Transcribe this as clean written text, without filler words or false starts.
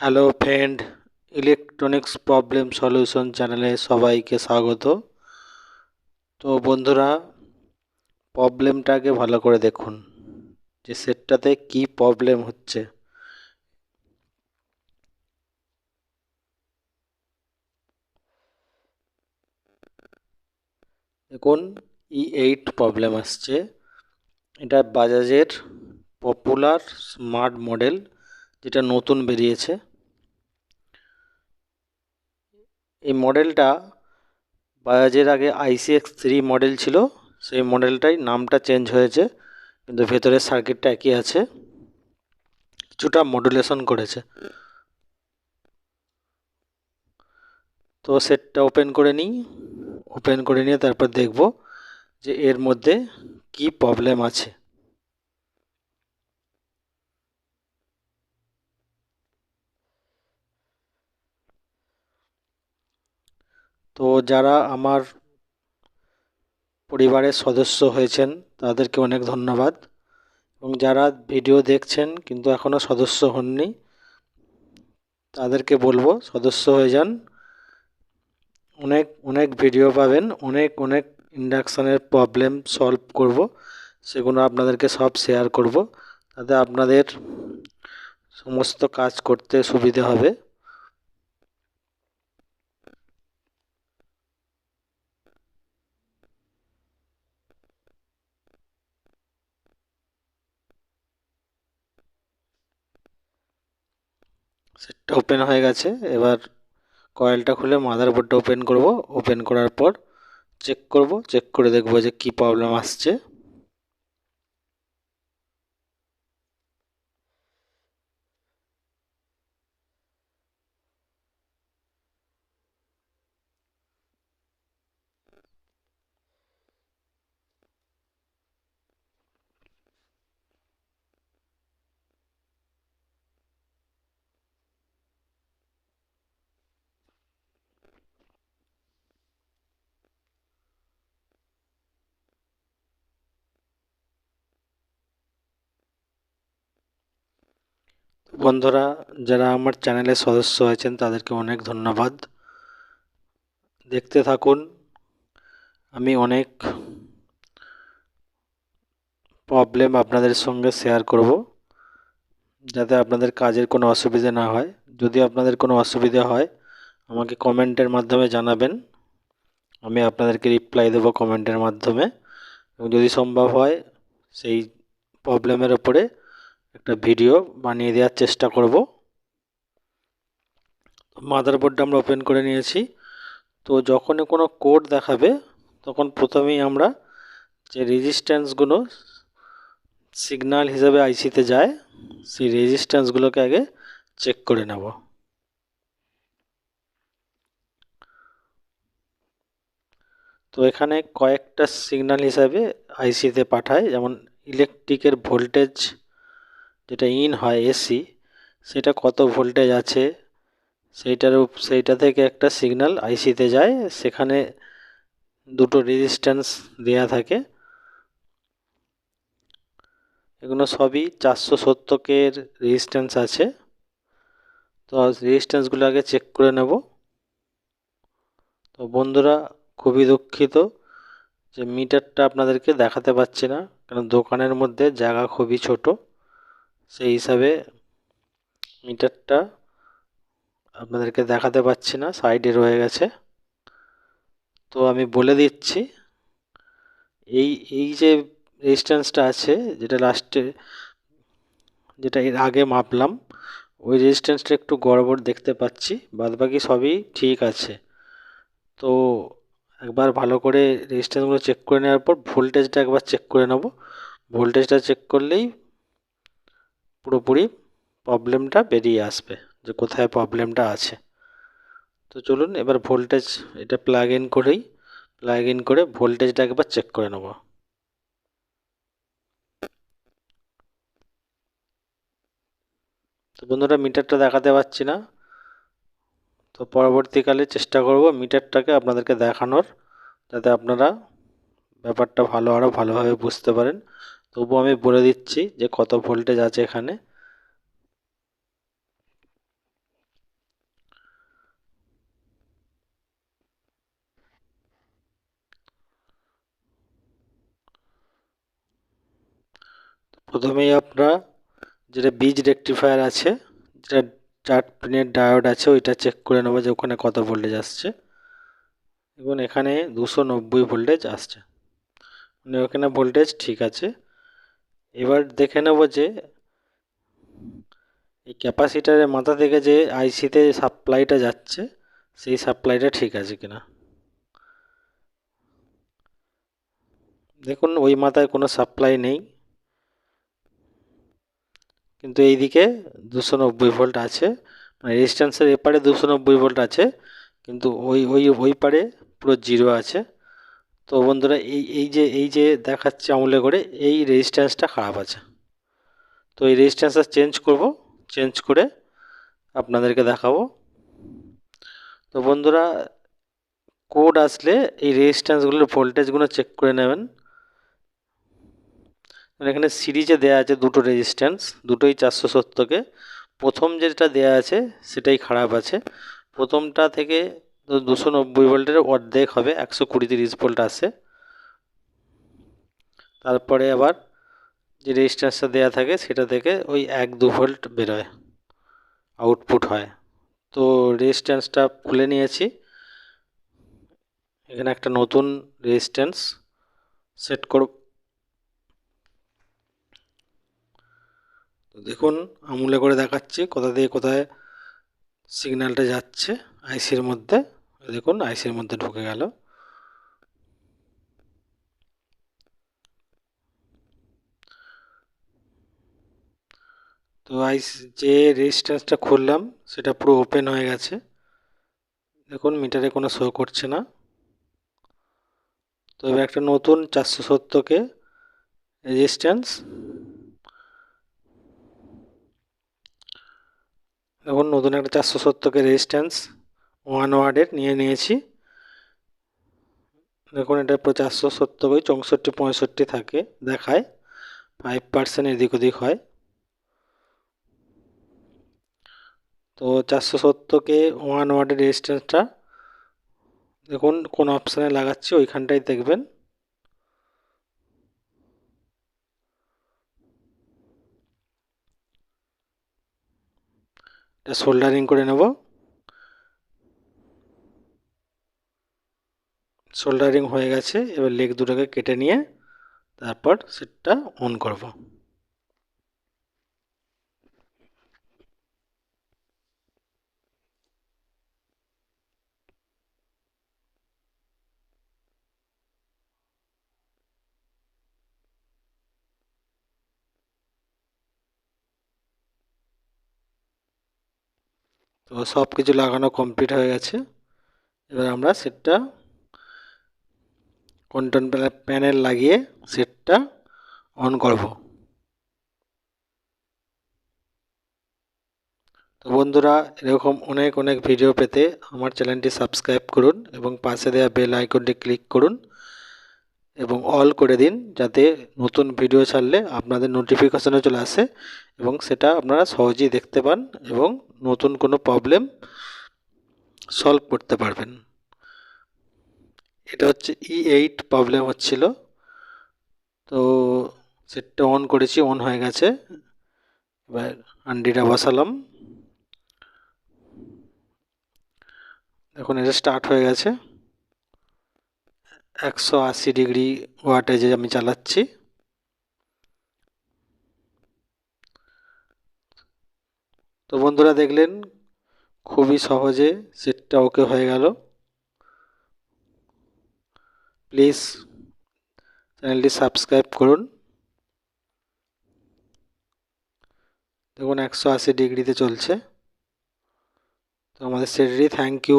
Hello friend, electronics problem solution চ্যানেলে সবাইকে স্বাগত। তো বন্ধুরা, প্রবলেমটাকে ভালো করে দেখুন যে সেটটাতে কি প্রবলেম হচ্ছে। দেখুন, E8 প্রবলেম আসছে। এটা বাজাজের পপুলার স্মার্ট মডেল, যেটা নতুন বেরিয়েছে। এই মডেলটা বাজাজের আগে ICX3 মডেল ছিল, সেই মডেলটাই নামটা চেঞ্জ হয়েছে, কিন্তু ভেতরের সার্কিটটা একই আছে, কিছুটা মডুলেশন করেছে। তো সেটটা ওপেন করে নিই। ওপেন করে নিয়ে তারপর দেখব যে এর মধ্যে কি প্রবলেম আছে। তো যারা আমার পরিবারের সদস্য হয়েছেন তাদেরকে অনেক ধন্যবাদ, এবং যারা ভিডিও দেখছেন কিন্তু এখনও সদস্য হননি তাদেরকে বলবো সদস্য হয়ে যান। অনেক অনেক ভিডিও পাবেন, অনেক অনেক ইন্ডাকশানের প্রবলেম সলভ করব, সেগুলো আপনাদেরকে সব শেয়ার করব, তাতে আপনাদের সমস্ত কাজ করতে সুবিধে হবে। সেটটা ওপেন হয়ে গেছে। এবার কয়েলটা খুলে মাদারবোর্ডটা ওপেন করব। ওপেন করার পর চেক করে দেখব যে কি প্রবলেম আসছে। বন্ধুরা, যারা আমার চ্যানেলের সদস্য আছেন তাদেরকে অনেক ধন্যবাদ। দেখতে থাকুন, আমি অনেক প্রবলেম আপনাদের সঙ্গে শেয়ার করব, যাতে আপনাদের কাজের কোনো অসুবিধা না হয়। যদি আপনাদের কোনো অসুবিধা হয় আমাকে কমেন্টের মাধ্যমে জানাবেন, আমি আপনাদেরকে রিপ্লাই দেবো কমেন্টের মাধ্যমে, এবং যদি সম্ভব হয় সেই প্রবলেমের ওপরে একটা ভিডিও বানিয়ে দেওয়ার চেষ্টা করব। মাদারবোর্ডটা আমরা ওপেন করে নিয়েছি। তো যখনই কোনো কোড দেখাবে তখন প্রথমেই আমরা যে রেজিস্ট্যান্সগুলো সিগন্যাল হিসেবে আইসিতে যায় সেই রেজিস্ট্যান্সগুলোকে আগে চেক করে নেব। তো এখানে কয়েকটা সিগন্যাল হিসাবে আইসিতে পাঠায়, যেমন ইলেকট্রিকের ভোল্টেজ যেটা ইন হয় এসি, সেটা কত ভোল্টেজ আছে সেইটা থেকে একটা সিগন্যাল আইসিতে যায়, সেখানে দুটো রেজিস্ট্যান্স দেয়া থাকে। এগুলো সবই 470-এর রেজিস্ট্যান্স আছে। তো রেজিস্ট্যান্সগুলো আগে চেক করে নেব। তো বন্ধুরা, খুবই দুঃখিত যে মিটারটা আপনাদেরকে দেখাতে পাচ্ছি না, কারণ দোকানের মধ্যে জায়গা খুবই ছোট, সেই হিসাবে মিটারটা আপনাদেরকে দেখাতে পাচ্ছি না, সাইডে রয়ে গেছে। তো আমি বলে দিচ্ছি, এই এই যে রেজিস্ট্যান্সটা আছে, যেটা লাস্টে, যেটা এর আগে মাপলাম, ওই রেজিস্ট্যান্সটা একটু গড়বড় দেখতে পাচ্ছি, বাদবাকি সবই ঠিক আছে। তো একবার ভালো করে রেজিস্ট্যান্সগুলো চেক করে নেওয়ার পর ভোল্টেজটা একবার চেক করে নেব। ভোল্টেজটা চেক করলেই পুরোপুরি প্রবলেমটা বেরিয়ে আসবে যে কোথায় প্রবলেমটা আছে। তো চলুন এবার ভোল্টেজ এটা প্লাগ ইন করে ভোল্টেজটা একবার চেক করে নেব। তো বন্ধুরা, মিটারটা দেখাতে পাচ্ছি না, তো পরবর্তীকালে চেষ্টা করব মিটারটাকে আপনাদেরকে দেখানোর, যাতে আপনারা ব্যাপারটা আরও ভালোভাবে বুঝতে পারেন। তবুও আমি বলে দিচ্ছি যে কত ভোল্টেজ আছে এখানে। প্রথমেই আপনারা যেটা বীজ রেকটিফায়ার আছে, যেটা 4 পিনের ডায়োড আছে, ওইটা চেক করে নেবো যে ওখানে কত ভোল্টেজ আসছে। এবং এখানে 290 ভোল্টেজ আসছে, মানে ওখানে ভোল্টেজ ঠিক আছে। এবার দেখে নেব যে এই ক্যাপাসিটারের মাথা থেকে যে আইসিতে সাপ্লাইটা যাচ্ছে, সেই সাপ্লাইটা ঠিক আছে কিনা। দেখুন ওই মাথায় কোনো সাপ্লাই নেই, কিন্তু এইদিকে 290 ভোল্ট আছে, মানে রেজিস্ট্যান্সের এপারে 290 ভোল্ট আছে, কিন্তু ওই পারে পুরো জিরো আছে। তো বন্ধুরা এই যে দেখাচ্ছে আঙুলে করে, এই রেজিস্ট্যান্সটা খারাপ আছে। তো এই রেজিস্ট্যান্সটা চেঞ্জ করব, চেঞ্জ করে আপনাদেরকে দেখাবো। তো বন্ধুরা কোড আসলে এই রেজিস্ট্যান্সগুলোর ভোল্টেজগুলো চেক করে নেবেন। এখানে সিরিজে দেওয়া আছে দুটো রেজিস্ট্যান্স, দুটোই 470কে। প্রথম যেটা দেওয়া আছে সেটাই খারাপ আছে। প্রথমটা থেকে 290 ভোল্টের অর্ধেক হবে, 120-30 ভোল্ট আসে। তারপরে আবার যে রেজিস্ট্যান্সটা দেওয়া থাকে সেটা থেকে ওই 1-2 ভোল্ট বেরোয়, আউটপুট হয়। তো রেজিস্ট্যান্সটা খুলে নিয়েছি, এখানে একটা নতুন রেজিস্ট্যান্স সেট করব। দেখুন আঙুলে করে দেখাচ্ছি কোথা দিয়ে কোথায় সিগন্যালটা যাচ্ছে আইসির মধ্যে। দেখুন আইসির মধ্যে ঢুকে গেল। তো যে রেজিস্ট্যান্সটা খুললাম সেটা পুরো ওপেন হয়ে গেছে। দেখুন মিটারে কোনো শো করছে না। তো এবার একটা নতুন 470কে রেজিস্ট্যান্স, দেখুন নতুন একটা 470কে রেজিস্ট্যান্স 1 ওয়াটের নিয়ে নিয়েছি। দেখুন এটা পুরো 470 ওই 64-65 থাকে দেখায়, 5% এদিক ওদিক হয়। তো 470কে 1 ওয়াটের রেজিস্ট্যান্সটা দেখুন কোন অপশানে লাগাচ্ছি ওইখানটাই দেখবেন। এটা সোল্ডারিং করে নেব। সোল্ডারিং হয়ে গেছে, এবার লেগ দুটোকে কেটে নিয়ে তারপর সেটটা অন করব। তো সব কিছু লাগানো কমপ্লিট হয়ে গেছে। এবার আমরা সেটটা কন্ট্রোল প্যানেল লাগিয়ে সেটটা অন করব। তো বন্ধুরা এরকম অনেক অনেক ভিডিও পেতে আমার চ্যানেলটি সাবস্ক্রাইব করুন এবং পাশে দেওয়া বেল আইকনটি ক্লিক করুন এবং অল করে দিন, যাতে নতুন ভিডিও ছাড়লে আপনাদের নোটিফিকেশনে চলে আসে এবং সেটা আপনারা সহজেই দেখতে পান এবং নতুন কোনো প্রবলেম সলভ করতে পারবেন। এটা হচ্ছে E8 প্রবলেম হচ্ছিল, তো সেটটা অন করেছি, অন হয়ে গেছে। এবার আন্ডিটা বসালাম, এখন এটা স্টার্ট হয়ে গেছে। 180 ডিগ্রি ওয়াটেজে আমি চালাচ্ছি। তো বন্ধুরা দেখলেন খুবই সহজে সেটটা ওকে হয়ে গেল। প্লিজ চ্যানেলটি সাবস্ক্রাইব করুন। দেখুন 180 ডিগ্রিতে চলছে। তো আমাদের সেটটি থ্যাংক ইউ।